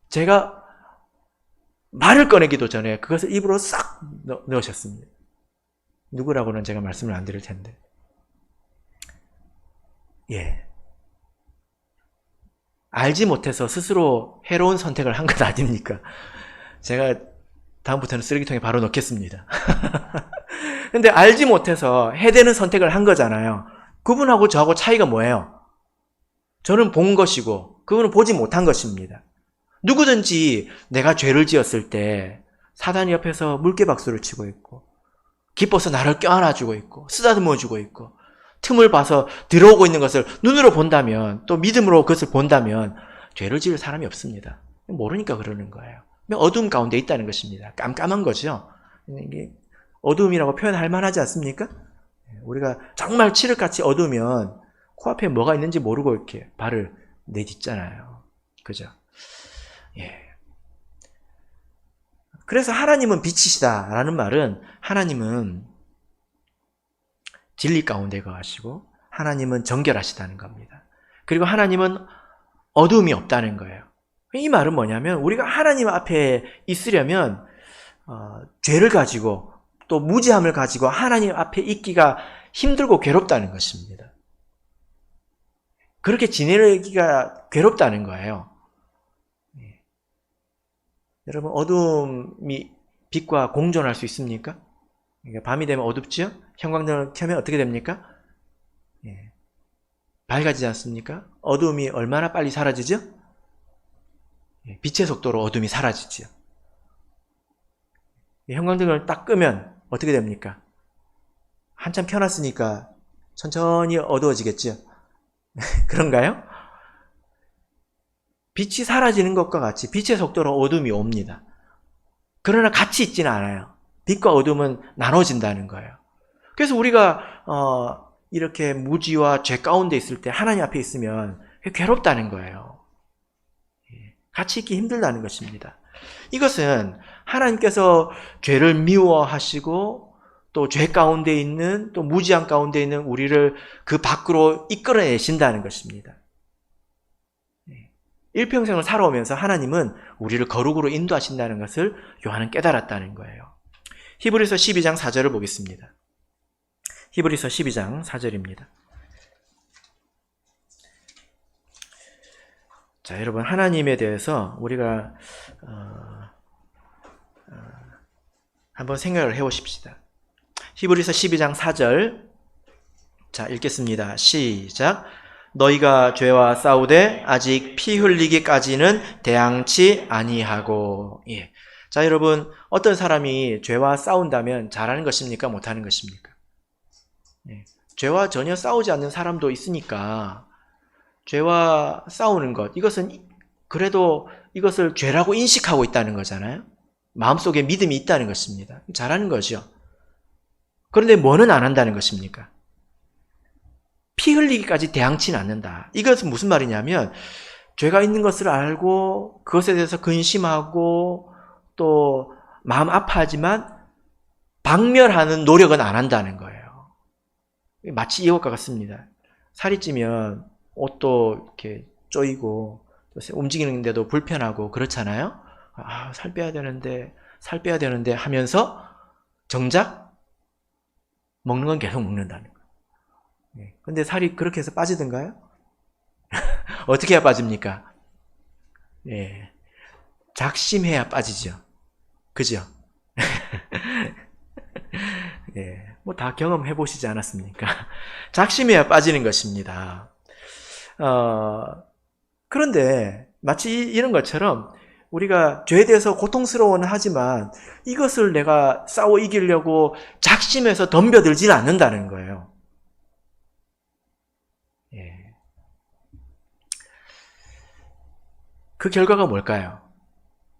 제가 말을 꺼내기도 전에 그것을 입으로 싹 넣으셨습니다. 누구라고는 제가 말씀을 안 드릴 텐데. 예. 알지 못해서 스스로 해로운 선택을 한 것 아닙니까? 제가 다음부터는 쓰레기통에 바로 넣겠습니다. 근데 알지 못해서 해대는 선택을 한 거잖아요. 그분하고 저하고 차이가 뭐예요? 저는 본 것이고 그분은 보지 못한 것입니다. 누구든지 내가 죄를 지었을 때 사단이 옆에서 물개박수를 치고 있고 기뻐서 나를 껴안아주고 있고 쓰다듬어주고 있고 틈을 봐서 들어오고 있는 것을 눈으로 본다면 또 믿음으로 그것을 본다면 죄를 지을 사람이 없습니다. 모르니까 그러는 거예요. 어두움 가운데 있다는 것입니다. 깜깜한 거죠. 이게 어두움이라고 표현할 만하지 않습니까? 우리가 정말 칠흑같이 어두우면 코앞에 뭐가 있는지 모르고 이렇게 발을 내딛잖아요. 그죠? 예. 그래서 하나님은 빛이시다라는 말은 하나님은 진리 가운데 거하시고 하나님은 정결하시다는 겁니다. 그리고 하나님은 어두움이 없다는 거예요. 이 말은 뭐냐면 우리가 하나님 앞에 있으려면 죄를 가지고 또 무지함을 가지고 하나님 앞에 있기가 힘들고 괴롭다는 것입니다. 그렇게 지내기가 괴롭다는 거예요. 네. 여러분 어두움이 빛과 공존할 수 있습니까? 그러니까 밤이 되면 어둡죠? 형광등을 켜면 어떻게 됩니까? 예. 밝아지지 않습니까? 어두움이 얼마나 빨리 사라지죠? 예. 빛의 속도로 어둠이 사라지죠. 형광등을 딱 끄면 어떻게 됩니까? 한참 켜놨으니까 천천히 어두워지겠죠? 그런가요? 빛이 사라지는 것과 같이 빛의 속도로 어둠이 옵니다. 그러나 같이 있지는 않아요. 빛과 어둠은 나눠진다는 거예요. 그래서 우리가 이렇게 무지와 죄 가운데 있을 때 하나님 앞에 있으면 괴롭다는 거예요. 같이 있기 힘들다는 것입니다. 이것은 하나님께서 죄를 미워하시고 또 죄 가운데 있는 또 무지함 가운데 있는 우리를 그 밖으로 이끌어내신다는 것입니다. 일평생을 살아오면서 하나님은 우리를 거룩으로 인도하신다는 것을 요한은 깨달았다는 거예요. 히브리서 12장 4절을 보겠습니다. 히브리서 12장 4절입니다. 자, 여러분 하나님에 대해서 우리가 한번 생각을 해보십시다. 히브리서 12장 4절 자 읽겠습니다. 시작. 너희가 죄와 싸우되 아직 피 흘리기까지는 대항치 아니하고. 예. 자, 여러분 어떤 사람이 죄와 싸운다면 잘하는 것입니까? 못하는 것입니까? 예. 죄와 전혀 싸우지 않는 사람도 있으니까 죄와 싸우는 것, 이것은 그래도 이것을 죄라고 인식하고 있다는 거잖아요. 마음속에 믿음이 있다는 것입니다. 잘하는 거죠. 그런데 뭐는 안 한다는 것입니까? 피 흘리기까지 대항치는 않는다. 이것은 무슨 말이냐면 죄가 있는 것을 알고 그것에 대해서 근심하고 또 마음 아파하지만 박멸하는 노력은 안 한다는 거예요. 마치 이것과 같습니다. 살이 찌면 옷도 이렇게 쪼이고 움직이는데도 불편하고 그렇잖아요. 아, 살 빼야 되는데 하면서 정작 먹는 건 계속 먹는다는 거예요. 근데 살이 그렇게 해서 빠지던가요? 어떻게 해야 빠집니까? 예. 작심해야 빠지죠. 그죠? 예. 뭐 다 경험해 보시지 않았습니까? 작심해야 빠지는 것입니다. 그런데 마치 이런 것처럼 우리가 죄에 대해서 고통스러워는 하지만 이것을 내가 싸워 이기려고 작심해서 덤벼들지는 않는다는 거예요. 예. 그 결과가 뭘까요?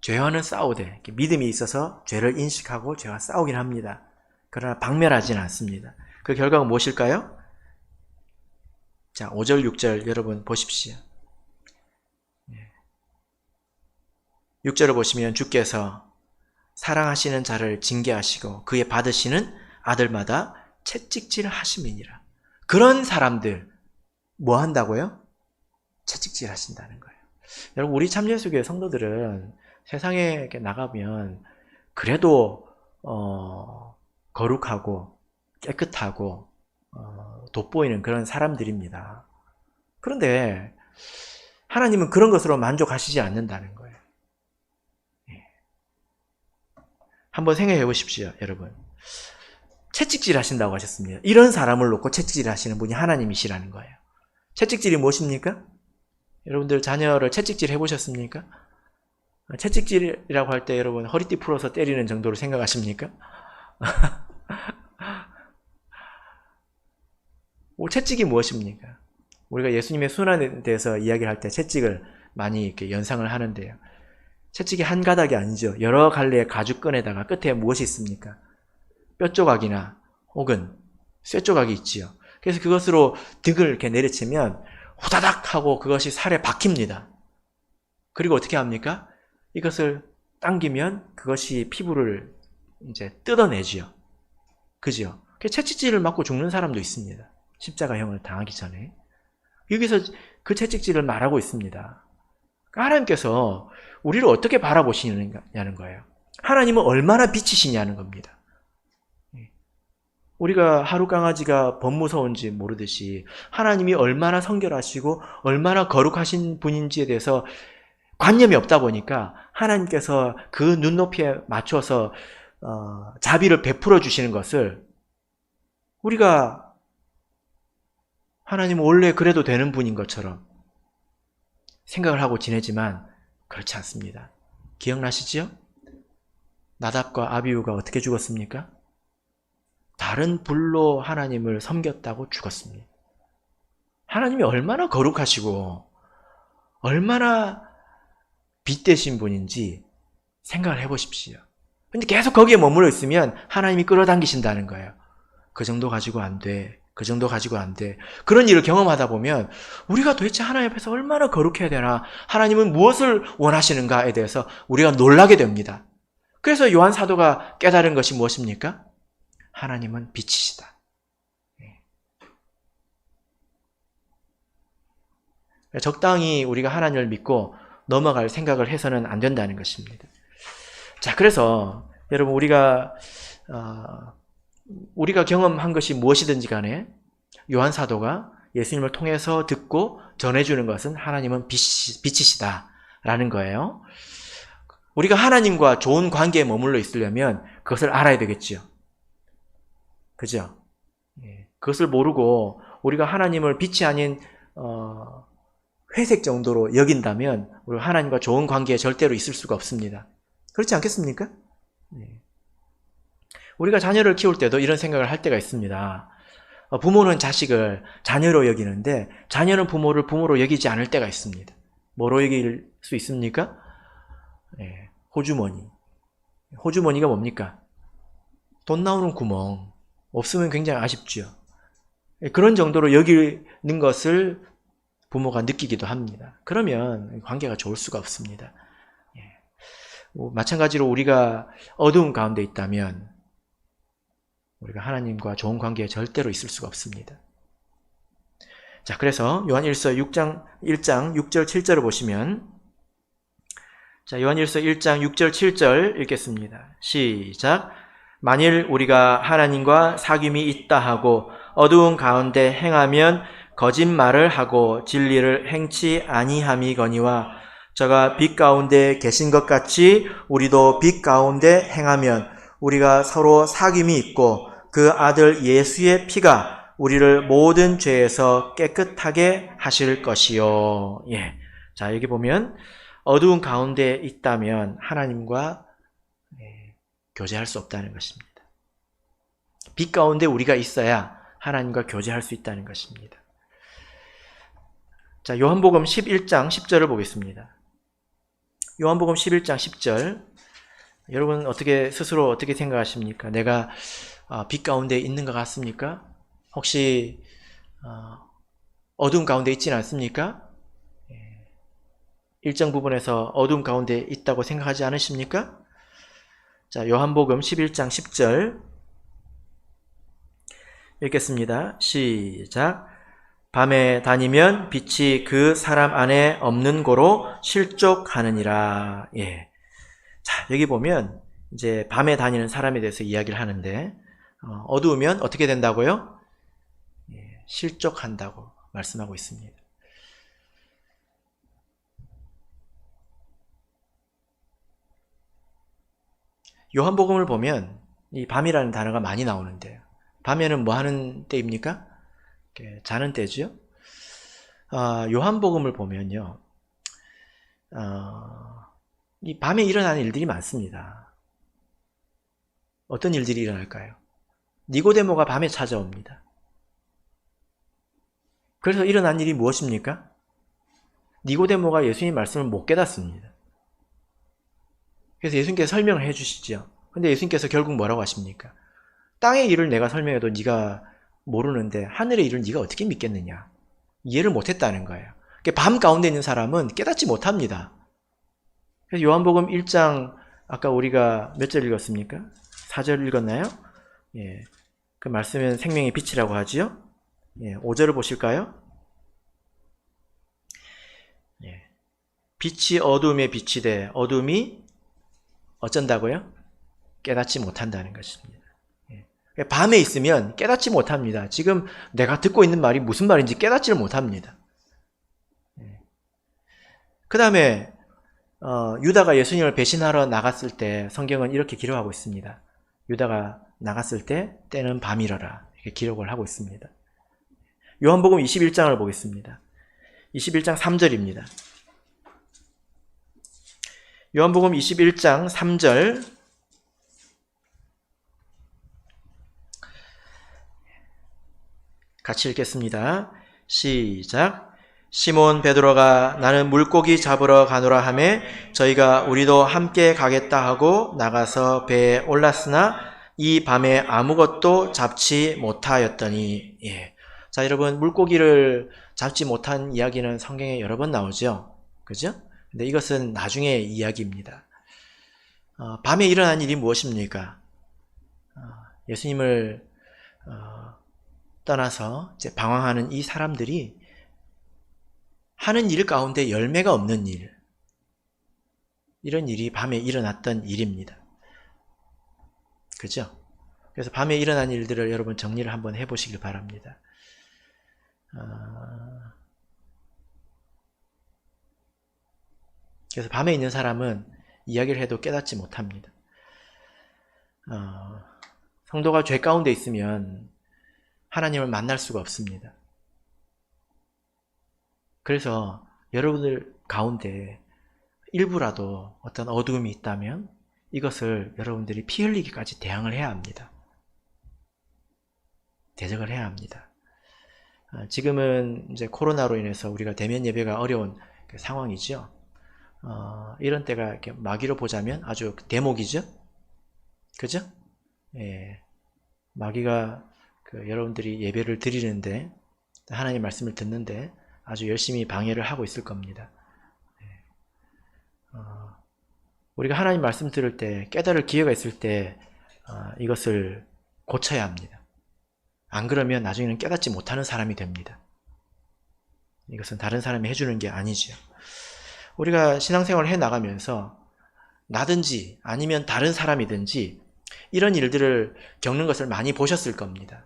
죄와는 싸우되, 믿음이 있어서 죄를 인식하고 죄와 싸우긴 합니다. 그러나 박멸하지는 않습니다. 그 결과가 무엇일까요? 자, 5절, 6절 여러분 보십시오. 6절을 보시면 주께서 사랑하시는 자를 징계하시고 그의 받으시는 아들마다 채찍질 하심이니라. 그런 사람들 뭐 한다고요? 채찍질 하신다는 거예요. 여러분, 우리 참예수교회 성도들은 세상에 이렇게 나가면 그래도 거룩하고 깨끗하고 돋보이는 그런 사람들입니다. 그런데 하나님은 그런 것으로 만족하시지 않는다는 거예요. 한번 생각해 보십시오, 여러분. 채찍질 하신다고 하셨습니다. 이런 사람을 놓고 채찍질 하시는 분이 하나님이시라는 거예요. 채찍질이 무엇입니까? 여러분들 자녀를 채찍질 해보셨습니까? 채찍질이라고 할 때 여러분 허리띠 풀어서 때리는 정도로 생각하십니까? 채찍이 무엇입니까? 우리가 예수님의 순환에 대해서 이야기할 때 채찍을 많이 이렇게 연상을 하는데요. 채찍이 한 가닥이 아니죠. 여러 갈래의 가죽끈에다가 끝에 무엇이 있습니까? 뼈 조각이나 혹은 쇠 조각이 있지요. 그래서 그것으로 득을 이렇게 내리치면 후다닥 하고 그것이 살에 박힙니다. 그리고 어떻게 합니까? 이것을 당기면 그것이 피부를 이제 뜯어내지요. 그죠? 채찍질을 맞고 죽는 사람도 있습니다. 십자가형을 당하기 전에. 여기서 그 채찍질을 말하고 있습니다. 하나님께서 우리를 어떻게 바라보시냐는 거예요. 하나님은 얼마나 빛이시냐는 겁니다. 우리가 하루 강아지가 법무서운지 모르듯이 하나님이 얼마나 성결하시고 얼마나 거룩하신 분인지에 대해서 관념이 없다 보니까 하나님께서 그 눈높이에 맞춰서 자비를 베풀어 주시는 것을 우리가 하나님은 원래 그래도 되는 분인 것처럼 생각을 하고 지내지만 그렇지 않습니다. 기억나시지요? 나답과 아비후가 어떻게 죽었습니까? 다른 불로 하나님을 섬겼다고 죽었습니다. 하나님이 얼마나 거룩하시고 얼마나 빛되신 분인지 생각을 해보십시오. 근데 계속 거기에 머물러 있으면 하나님이 끌어당기신다는 거예요. 그 정도 가지고 안 돼. 그 정도 가지고 안 돼. 그런 일을 경험하다 보면 우리가 도대체 하나님 앞에서 얼마나 거룩해야 되나, 하나님은 무엇을 원하시는가에 대해서 우리가 놀라게 됩니다. 그래서 요한 사도가 깨달은 것이 무엇입니까? 하나님은 빛이시다. 적당히 우리가 하나님을 믿고 넘어갈 생각을 해서는 안 된다는 것입니다. 자, 그래서 여러분 우리가 경험한 것이 무엇이든지 간에 요한 사도가 예수님을 통해서 듣고 전해주는 것은 하나님은 빛이시다라는 거예요. 우리가 하나님과 좋은 관계에 머물러 있으려면 그것을 알아야 되겠죠. 그죠? 그것을 모르고 우리가 하나님을 빛이 아닌 회색 정도로 여긴다면 우리가 하나님과 좋은 관계에 절대로 있을 수가 없습니다. 그렇지 않겠습니까? 우리가 자녀를 키울 때도 이런 생각을 할 때가 있습니다. 부모는 자식을 자녀로 여기는데 자녀는 부모를 부모로 여기지 않을 때가 있습니다. 뭐로 여길 수 있습니까? 호주머니. 호주머니가 뭡니까? 돈 나오는 구멍. 없으면 굉장히 아쉽죠. 그런 정도로 여기는 것을 부모가 느끼기도 합니다. 그러면 관계가 좋을 수가 없습니다. 마찬가지로 우리가 어두운 가운데 있다면 우리가 하나님과 좋은 관계에 절대로 있을 수가 없습니다. 자, 그래서 요한일서 1장 6절 7절을 보시면, 자, 요한일서 1장 6절 7절 읽겠습니다. 시작. 만일 우리가 하나님과 사귐이 있다 하고 어두운 가운데 행하면 거짓말을 하고 진리를 행치 아니함이거니와 저가 빛 가운데 계신 것 같이 우리도 빛 가운데 행하면 우리가 서로 사귐이 있고 그 아들 예수의 피가 우리를 모든 죄에서 깨끗하게 하실 것이요. 예. 자, 여기 보면 어두운 가운데 있다면 하나님과 교제할 수 없다는 것입니다. 빛 가운데 우리가 있어야 하나님과 교제할 수 있다는 것입니다. 자, 요한복음 11장 10절을 보겠습니다. 요한복음 11장 10절. 여러분 스스로 어떻게 생각하십니까? 내가 빛 가운데 있는 것 같습니까? 혹시 어둠 가운데 있지는 않습니까? 일정 부분에서 어둠 가운데 있다고 생각하지 않으십니까? 자, 요한복음 11장 10절 읽겠습니다. 시작. 밤에 다니면 빛이 그 사람 안에 없는 고로 실족하느니라. 예. 자, 여기 보면 이제 밤에 다니는 사람에 대해서 이야기를 하는데 어두우면 어떻게 된다고요? 예, 실족한다고 말씀하고 있습니다. 요한복음을 보면 이 밤이라는 단어가 많이 나오는데요. 밤에는 뭐 하는 때입니까? 자는 때죠. 요한복음을 보면요, 이 밤에 일어나는 일들이 많습니다. 어떤 일들이 일어날까요? 니고데모가 밤에 찾아옵니다. 그래서 일어난 일이 무엇입니까? 니고데모가 예수님 말씀을 못 깨닫습니다. 그래서 예수님께서 설명을 해주시죠. 근데 예수님께서 결국 뭐라고 하십니까? 땅의 일을 내가 설명해도 네가 모르는데 하늘의 일을 네가 어떻게 믿겠느냐? 이해를 못했다는 거예요. 밤 가운데 있는 사람은 깨닫지 못합니다. 그래서 요한복음 1장 아까 우리가 몇 절 읽었습니까? 4절 읽었나요? 예, 그 말씀은 생명의 빛이라고 하지요. 예, 5절을 보실까요? 예, 빛이 어둠에 빛이 돼 어둠이 어쩐다고요? 깨닫지 못한다는 것입니다. 예, 밤에 있으면 깨닫지 못합니다. 지금 내가 듣고 있는 말이 무슨 말인지 깨닫지를 못합니다. 예. 그 다음에 유다가 예수님을 배신하러 나갔을 때 성경은 이렇게 기록하고 있습니다. 유다가 나갔을 때 때는 밤이러라 이렇게 기록을 하고 있습니다. 요한복음 21장을 보겠습니다. 21장 3절입니다. 요한복음 21장 3절 같이 읽겠습니다. 시작. 시몬 베드로가 나는 물고기 잡으러 가노라 하매 저희가 우리도 함께 가겠다 하고 나가서 배에 올랐으나 이 밤에 아무것도 잡지 못하였더니. 예. 자, 여러분, 물고기를 잡지 못한 이야기는 성경에 여러 번 나오죠. 그죠? 근데 이것은 나중의 이야기입니다. 밤에 일어난 일이 무엇입니까? 예수님을 떠나서 이제 방황하는 이 사람들이 하는 일 가운데 열매가 없는 일, 이런 일이 밤에 일어났던 일입니다. 그죠? 그래서 밤에 일어난 일들을 여러분 정리를 한번 해보시길 바랍니다. 그래서 밤에 있는 사람은 이야기를 해도 깨닫지 못합니다. 성도가 죄 가운데 있으면 하나님을 만날 수가 없습니다. 그래서 여러분들 가운데 일부라도 어떤 어두움이 있다면 이것을 여러분들이 피 흘리기까지 대항을 해야 합니다. 대적을 해야 합니다. 지금은 이제 코로나로 인해서 우리가 대면 예배가 어려운 상황이죠. 이런 때가 이렇게 마귀로 보자면 아주 대목이죠. 그죠? 예. 마귀가 여러분들이 예배를 드리는데, 하나님 말씀을 듣는데 아주 열심히 방해를 하고 있을 겁니다. 우리가 하나님 말씀 들을 때, 깨달을 기회가 있을 때 이것을 고쳐야 합니다. 안 그러면 나중에는 깨닫지 못하는 사람이 됩니다. 이것은 다른 사람이 해주는 게 아니죠. 우리가 신앙생활을 해나가면서 나든지 아니면 다른 사람이든지 이런 일들을 겪는 것을 많이 보셨을 겁니다.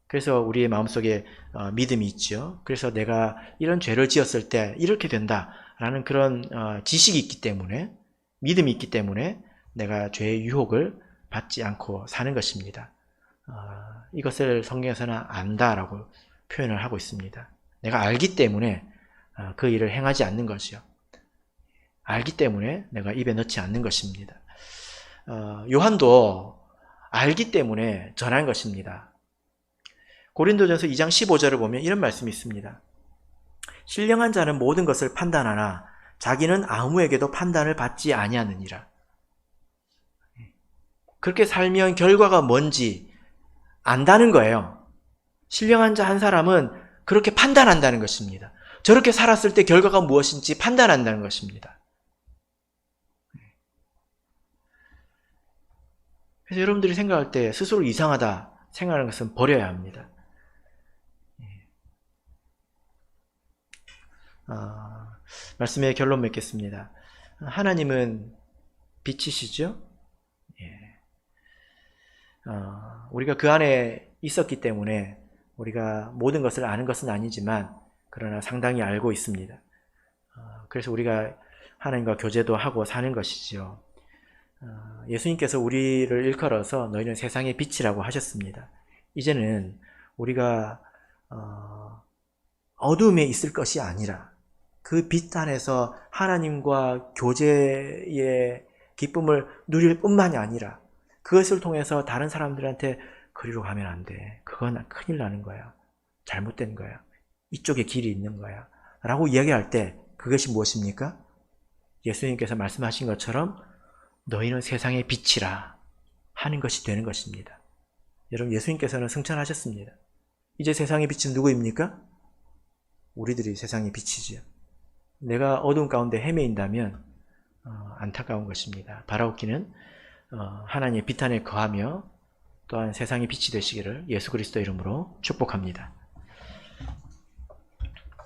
그래서 우리의 마음속에 믿음이 있죠. 그래서 내가 이런 죄를 지었을 때 이렇게 된다라는 그런 지식이 있기 때문에, 믿음이 있기 때문에 내가 죄의 유혹을 받지 않고 사는 것입니다. 이것을 성경에서는 안다라고 표현을 하고 있습니다. 내가 알기 때문에 그 일을 행하지 않는 것이요. 알기 때문에 내가 입에 넣지 않는 것입니다. 요한도 알기 때문에 전한 것입니다. 고린도전서 2장 15절을 보면 이런 말씀이 있습니다. 신령한 자는 모든 것을 판단하나 자기는 아무에게도 판단을 받지 아니하느니라. 그렇게 살면 결과가 뭔지 안다는 거예요. 신령한 자 한 사람은 그렇게 판단한다는 것입니다. 저렇게 살았을 때 결과가 무엇인지 판단한다는 것입니다. 그래서 여러분들이 생각할 때 스스로 이상하다 생각하는 것은 버려야 합니다. 말씀의 결론 맺겠습니다. 하나님은 빛이시죠? 우리가 그 안에 있었기 때문에 우리가 모든 것을 아는 것은 아니지만 그러나 상당히 알고 있습니다. 그래서 우리가 하나님과 교제도 하고 사는 것이죠. 예수님께서 우리를 일컬어서 너희는 세상의 빛이라고 하셨습니다. 이제는 우리가 어둠에 있을 것이 아니라 그 빛 안에서 하나님과 교제의 기쁨을 누릴 뿐만이 아니라 그것을 통해서 다른 사람들한테 그리로 가면 안 돼. 그건 큰일 나는 거야. 잘못된 거야. 이쪽에 길이 있는 거야. 라고 이야기할 때 그것이 무엇입니까? 예수님께서 말씀하신 것처럼 너희는 세상의 빛이라 하는 것이 되는 것입니다. 여러분, 예수님께서는 승천하셨습니다. 이제 세상의 빛은 누구입니까? 우리들이 세상의 빛이지요. 내가 어두운 가운데 헤매인다면 안타까운 것입니다. 바라옵기는 하나님의 빛 안에 거하며 또한 세상의 빛이 되시기를 예수 그리스도 이름으로 축복합니다.